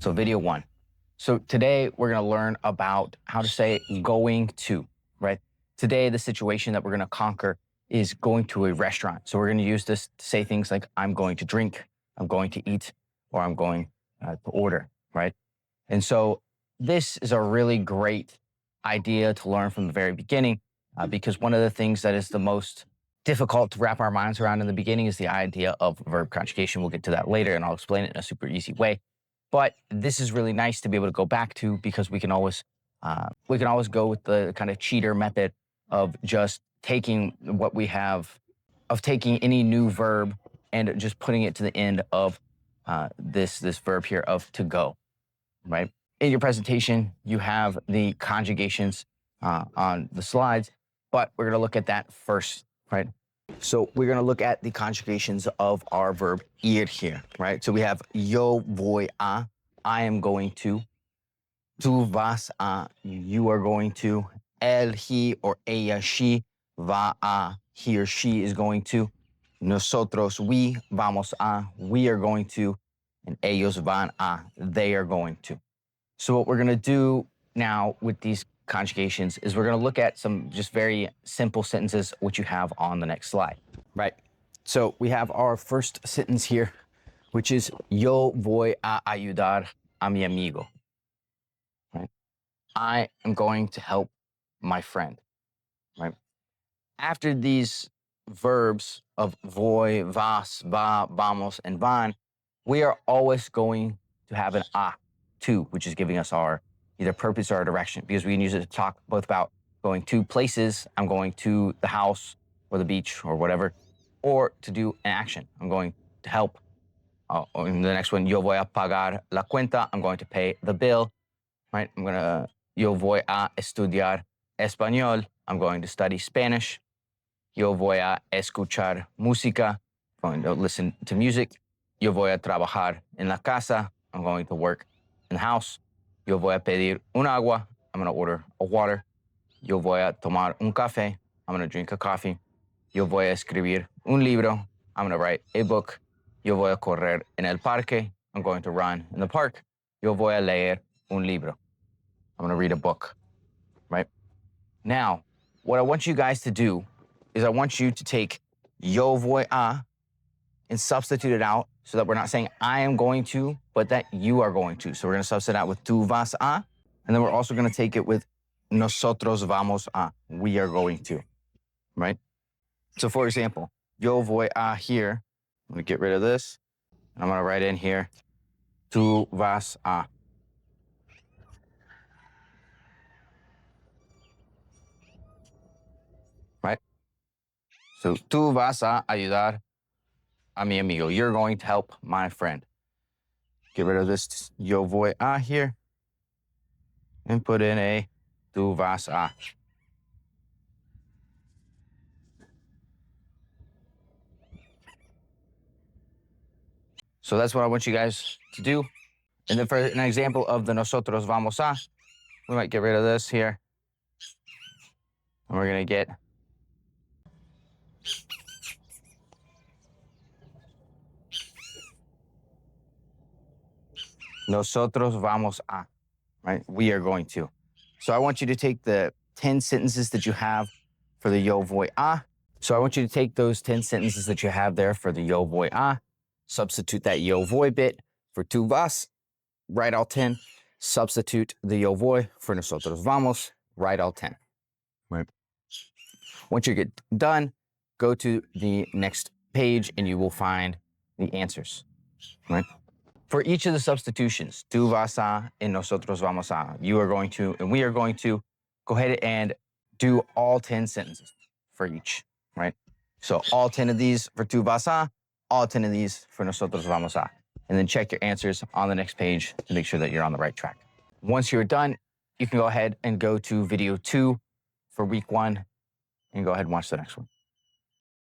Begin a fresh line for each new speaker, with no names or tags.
So video one. So today we're going to learn about how to say going to, right? Today, the situation that we're going to conquer is going to a restaurant. So we're going to use this to say things like, I'm going to drink, I'm going to eat, or I'm going to order, right? And so this is a really great idea to learn from the very beginning because one of the things that is the most difficult to wrap our minds around in the beginning is the idea of verb conjugation. We'll get to that later, and I'll explain it in a super easy way. But this is really nice to be able to go back to because we can always go with the kind of cheater method of just taking what we have, of taking any new verb and just putting it to the end of this verb here of to go, right? In your presentation, you have the conjugations on the slides, but we're going to look at that first, right? So we're going to look at the conjugations of our verb ir here, right? So we have yo voy a, I am going to. Tú vas a, you are going to. Él, he, or ella, she, va a, he or she is going to. Nosotros, we, vamos a, we are going to. And ellos van a, they are going to. So what we're going to do now with these conjugations is we're going to look at some just very simple sentences, which you have on the next slide, right? So we have our first sentence here, which is yo voy a ayudar a mi amigo, right? I am going to help my friend, right? After these verbs of voy, vas, va, vamos, and van, we are always going to have an a, to, which is giving us our either purpose or our direction, because we can use it to talk both about going to places, I'm going to the house or the beach or whatever, or to do an action. I'm going to help. Or in the next one, yo voy a pagar la cuenta, I'm going to pay the bill, right? Yo voy a estudiar español, I'm going to study Spanish. Yo voy a escuchar música, I'm going to listen to music. Yo voy a trabajar en la casa, I'm going to work in the house. Yo voy a pedir un agua, I'm going to order a water. Yo voy a tomar un café, I'm going to drink a coffee. Yo voy a escribir un libro, I'm going to write a book. Yo voy a correr en el parque, I'm going to run in the park. Yo voy a leer un libro, I'm going to read a book, right? Now, what I want you guys to do is I want you to take yo voy a and substitute it out so that we're not saying I am going to, but that you are going to. So we're going to substitute out with tú vas a, and then we're also going to take it with nosotros vamos a, we are going to, right? So for example, yo voy a here, I'm going to get rid of this, and I'm going to write in here, tú vas a. Right? So tú vas a ayudar a mi amigo. You're going to help my friend. Get rid of this yo voy a here and put in a tú vas a. So that's what I want you guys to do. And then for an example of the nosotros vamos a, we might get rid of this here. And we're going to get nosotros vamos a, right? We are going to. So I want you to take the 10 sentences that you have for the yo voy a. So I want you to take those 10 sentences that you have there for the yo voy a, substitute that yo voy bit for tú vas, write all 10, substitute the yo voy for nosotros vamos, write all 10. Right. Once you get done, go to the next page and you will find the answers, right? For each of the substitutions, tú vas a and nosotros vamos a, you are going to and we are going to, go ahead and do all 10 sentences for each, right? So all 10 of these for tú vas a, all 10 of these for nosotros vamos a. And then check your answers on the next page to make sure that you're on the right track. Once you're done, you can go ahead and go to video 2 for week 1 and go ahead and watch the next one.